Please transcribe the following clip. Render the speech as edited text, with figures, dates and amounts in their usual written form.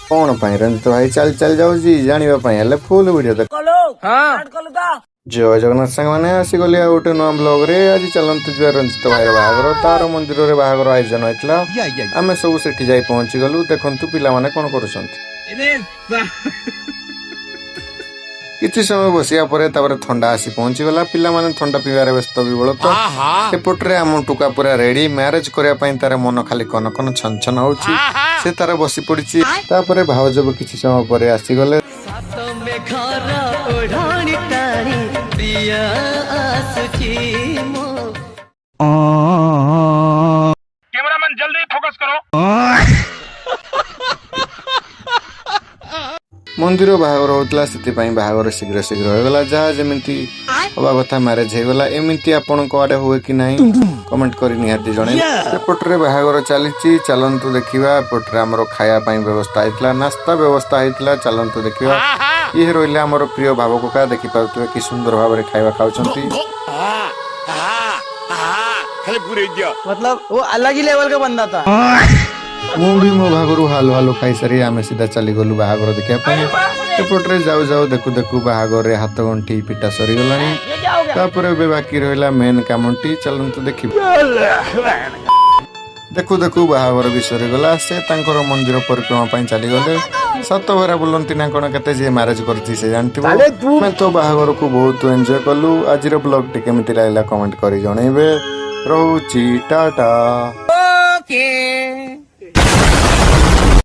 कौन पाई रंजित भाई चल चल जाऊँ जानिबा पाई हेले फुल वीडियो देख जय जगन्नाथ सांग माने आसी गली आ गोटे नुआ ब्लॉग रे आज चलंतु जिया रंजित भाई बाहागर तार मंदिर रे बाहागर आयोजन होइतला आमे सब सेठी जाई पहुंची गलु देखंतु पिला माने कोन करूछंती किछि समय बसिया परे तापर ठंडा आसी पहुंची गला पिला माने ठंडा पीवारे व्यस्त विबल तो एपटरे आम टुका पूरा रेडी मैरिज करिया पई तार मन खाली कन कन छन छन होउची से तार बसी पड़िची तापरे भावजब किछि समय परे आसी गले कैमरामैन जल्दी फोकस करो। मंदिर बाहागर होता से बाहागर शीघ्र शीघ्र होगला जहाँ जमी हवा कथा मैरेज होगला एमती आपण आड़े हुए कि ना कमेंट कर निहाती जन सेपटे बाहागर चली चलतु देखा एपटे आम खायापी व्यवस्था होता नास्ता व्यवस्था होता चलतु देखा ये रही आम प्रिय भाव कका देखिपे कि सुंदर भाव में खाଇବା खाऊं मतलब वो अलग ही लेवल का बंदा था। मु भी मो भागर हालु हालु खाई सारी आमे सीधा चली गलु बाहागर देखा एपटे जाऊ जाऊ देखु देखु बाहागर रे हाथ गंठी पिटा सरी गलानी तापर बे बाकी रहला मेन कामटी चलंतु देखि देखु देखु बाहागर भी सरी गला से तांकर मंदिर परिक्रमा पई चली गले सत भरा बुलंती ना कोन केते जे मैरिज करती से जानथिबो मैं तो बाहागर को बहुत एंजॉय कलु आजिर ब्लॉग टे केमिति लागला कमेंट करी जणैबे रहूची टाटा।